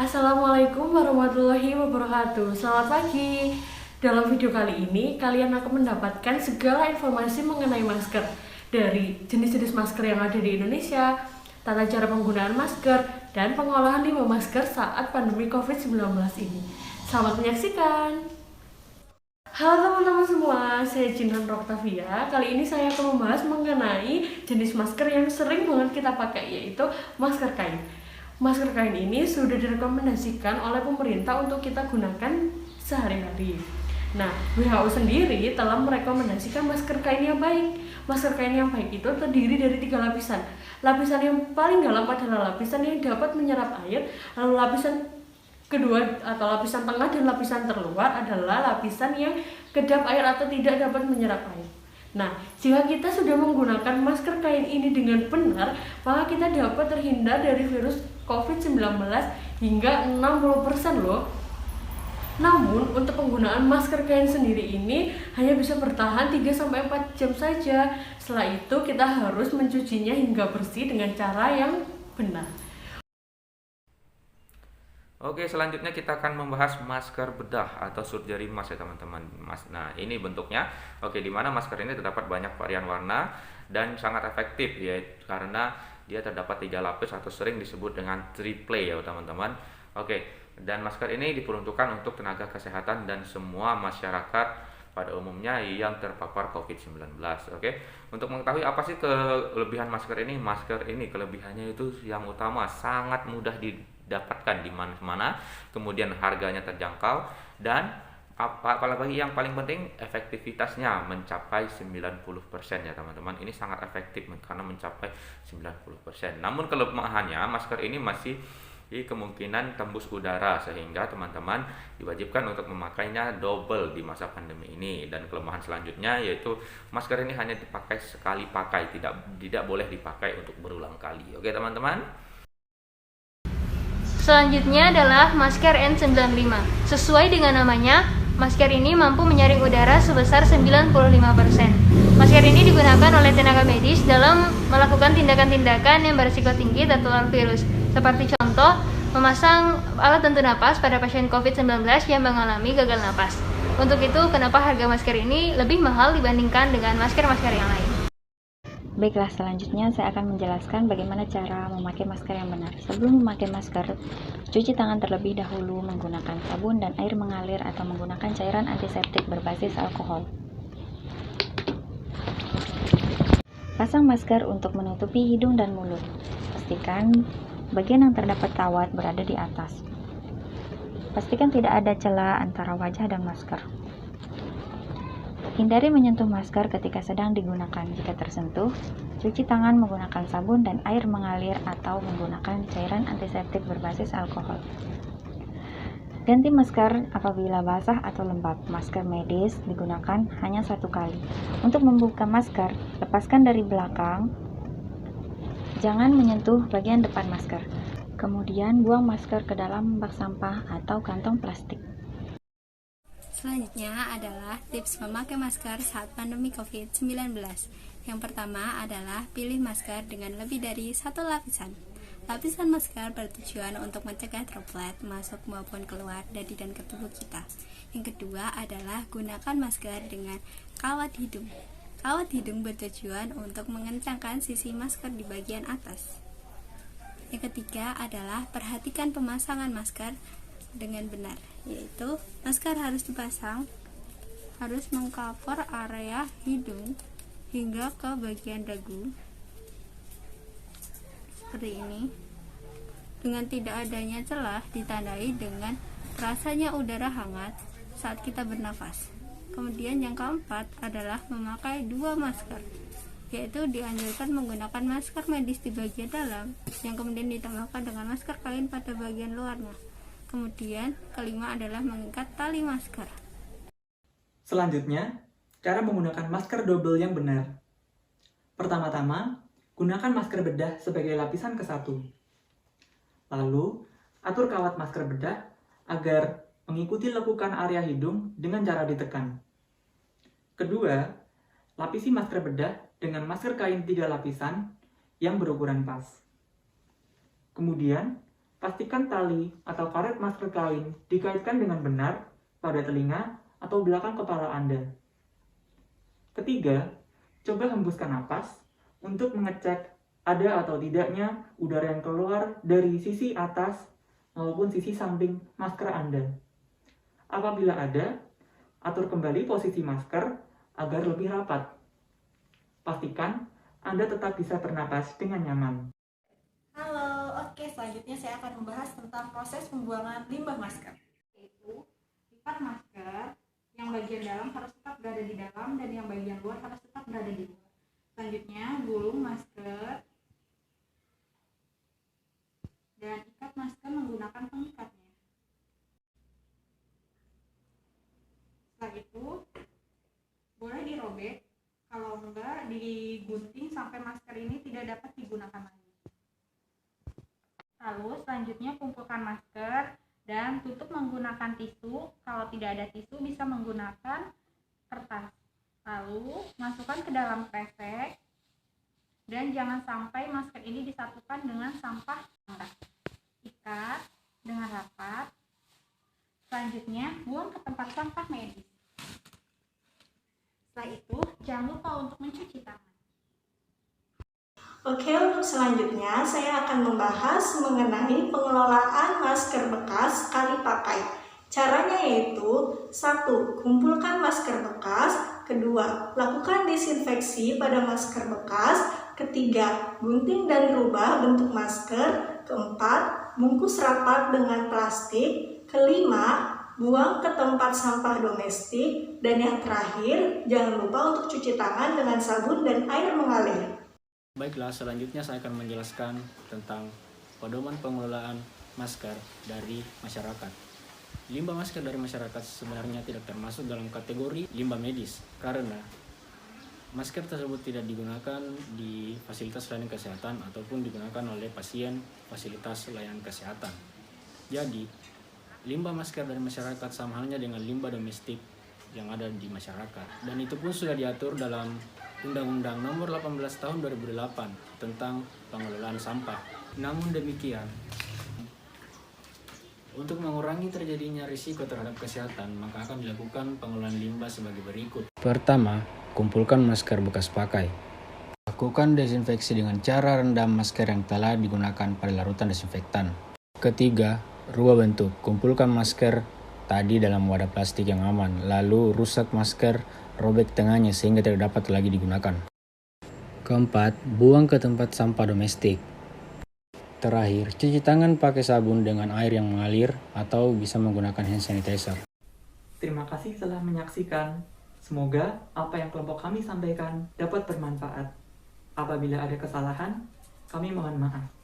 Assalamualaikum warahmatullahi wabarakatuh. Selamat pagi. Dalam video kali ini, kalian akan mendapatkan segala informasi mengenai masker, dari jenis-jenis masker yang ada di Indonesia, tata cara penggunaan masker, dan pengolahan limbah masker saat pandemi COVID-19 ini. Selamat menyaksikan. Halo teman-teman semua, saya Jinhan Roktavia. Kali ini saya akan membahas mengenai jenis masker yang sering banget kita pakai, yaitu masker kain. Masker kain ini sudah direkomendasikan oleh pemerintah untuk kita gunakan sehari-hari. Nah, WHO sendiri telah merekomendasikan masker kain yang baik. Masker kain yang baik itu terdiri dari 3 lapisan. Lapisan yang paling dalam adalah lapisan yang dapat menyerap air, lalu lapisan kedua atau lapisan tengah dan lapisan terluar adalah lapisan yang kedap air atau tidak dapat menyerap air. Nah, jika kita sudah menggunakan masker kain ini dengan benar, maka kita dapat terhindar dari virus COVID-19 hingga 60% loh. Namun, untuk penggunaan masker kain sendiri ini hanya bisa bertahan 3-4 jam saja. Setelah itu, kita harus mencucinya hingga bersih dengan cara yang benar. Oke, selanjutnya kita akan membahas masker bedah atau surgery mask ya teman-teman. Nah, ini bentuknya. Oke, di mana masker ini terdapat banyak varian warna dan sangat efektif ya, karena dia terdapat 3 lapis atau sering disebut dengan triple ya teman-teman. Oke, dan masker ini diperuntukkan untuk tenaga kesehatan dan semua masyarakat pada umumnya yang terpapar COVID-19. Oke, untuk mengetahui apa sih kelebihan masker ini? Masker ini kelebihannya itu yang utama sangat mudah didapatkan di mana-mana, kemudian harganya terjangkau, dan apalagi yang paling penting efektivitasnya mencapai 90% ya teman-teman. Ini sangat efektif karena mencapai 90%. Namun kelemahannya masker ini masih kemungkinan tembus udara, sehingga teman-teman diwajibkan untuk memakainya double di masa pandemi ini. Dan kelemahan selanjutnya yaitu masker ini hanya dipakai sekali pakai, tidak boleh dipakai untuk berulang kali. Oke teman-teman. Selanjutnya adalah masker N95. Sesuai dengan namanya, masker ini mampu menyaring udara sebesar 95%. Masker ini digunakan oleh tenaga medis dalam melakukan tindakan-tindakan yang berisiko tinggi tertular virus, seperti contoh memasang alat bantu napas pada pasien COVID-19 yang mengalami gagal napas. Untuk itu, kenapa harga masker ini lebih mahal dibandingkan dengan masker-masker yang lain? Baiklah, selanjutnya saya akan menjelaskan bagaimana cara memakai masker yang benar. Sebelum memakai masker, cuci tangan terlebih dahulu menggunakan sabun dan air mengalir atau menggunakan cairan antiseptik berbasis alkohol. Pasang masker untuk menutupi hidung dan mulut. Pastikan bagian yang terdapat kawat berada di atas. Pastikan tidak ada celah antara wajah dan masker. Hindari menyentuh masker ketika sedang digunakan. Jika tersentuh, cuci tangan menggunakan sabun dan air mengalir atau menggunakan cairan antiseptik berbasis alkohol. Ganti masker apabila basah atau lembab. Masker medis digunakan hanya 1 kali. Untuk membuka masker, lepaskan dari belakang. Jangan menyentuh bagian depan masker. Kemudian buang masker ke dalam bak sampah atau kantong plastik. Selanjutnya adalah tips memakai masker saat pandemi COVID-19. Yang pertama adalah pilih masker dengan lebih dari 1 lapisan. Lapisan masker bertujuan untuk mencegah droplet masuk maupun keluar dari dan ke tubuh kita. Yang kedua adalah gunakan masker dengan kawat hidung. Kawat hidung bertujuan untuk mengencangkan sisi masker di bagian atas. Yang ketiga adalah perhatikan pemasangan masker dengan benar, yaitu masker harus dipasang, harus mengcover area hidung hingga ke bagian dagu seperti ini, dengan tidak adanya celah, ditandai dengan terasanya udara hangat saat kita bernafas. Kemudian yang keempat adalah memakai 2 masker, yaitu dianjurkan menggunakan masker medis di bagian dalam yang kemudian ditambahkan dengan masker kain pada bagian luarnya. Kemudian, kelima adalah mengikat tali masker. Selanjutnya, cara menggunakan masker double yang benar. Pertama-tama, gunakan masker bedah sebagai lapisan ke-1. Lalu, atur kawat masker bedah agar mengikuti lekukan area hidung dengan cara ditekan. Kedua, lapisi masker bedah dengan masker kain 3 lapisan yang berukuran pas. Kemudian, pastikan tali atau karet masker kain dikaitkan dengan benar pada telinga atau belakang kepala Anda. Ketiga, coba hembuskan napas untuk mengecek ada atau tidaknya udara yang keluar dari sisi atas maupun sisi samping masker Anda. Apabila ada, atur kembali posisi masker agar lebih rapat. Pastikan Anda tetap bisa bernapas dengan nyaman. Halo, oke, selanjutnya saya akan membahas tentang proses pembuangan limbah masker. Yaitu, lipat masker, yang bagian dalam harus tetap berada di dalam dan yang bagian luar harus tetap berada di luar. Selanjutnya, gulung masker dan ikat masker menggunakan pengikatnya. Setelah itu, boleh dirobek, kalau enggak digunting sampai masker ini tidak dapat digunakan lagi. Lalu selanjutnya kumpulkan masker dan tutup menggunakan tisu. Kalau tidak ada tisu bisa menggunakan kertas. Lalu masukkan ke dalam kresek dan jangan sampai masker ini disatukan dengan sampah. Ikat dengan rapat. Selanjutnya buang ke tempat sampah medis. Setelah itu jangan lupa untuk mencuci tangan. Oke, untuk selanjutnya saya akan membahas mengenai pengelolaan masker bekas sekali pakai. Caranya yaitu 1. Kumpulkan masker bekas. 2. Lakukan disinfeksi pada masker bekas. 3. Gunting dan rubah bentuk masker. 4. Bungkus rapat dengan plastik. 5. Buang ke tempat sampah domestik. Dan yang terakhir, jangan lupa untuk cuci tangan dengan sabun dan air mengalir. Baiklah, selanjutnya saya akan menjelaskan tentang pedoman pengelolaan masker dari masyarakat. Limbah masker dari masyarakat sebenarnya tidak termasuk dalam kategori limbah medis karena masker tersebut tidak digunakan di fasilitas layanan kesehatan ataupun digunakan oleh pasien fasilitas layanan kesehatan. Jadi, limbah masker dari masyarakat sama halnya dengan limbah domestik yang ada di masyarakat. Dan itu pun sudah diatur dalam Undang-Undang Nomor 18 Tahun 2008 tentang pengelolaan sampah. Namun demikian, untuk mengurangi terjadinya risiko terhadap kesehatan, maka akan dilakukan pengelolaan limbah sebagai berikut. Pertama, kumpulkan masker bekas pakai. Lakukan desinfeksi dengan cara rendam masker yang telah digunakan pada larutan desinfektan. Ketiga, rubah bentuk. Kumpulkan masker tadi dalam wadah plastik yang aman, lalu rusak masker, robek tengahnya sehingga tidak dapat lagi digunakan. Keempat, buang ke tempat sampah domestik. Terakhir, cuci tangan pakai sabun dengan air yang mengalir atau bisa menggunakan hand sanitizer. Terima kasih telah menyaksikan. Semoga apa yang kelompok kami sampaikan dapat bermanfaat. Apabila ada kesalahan, kami mohon maaf.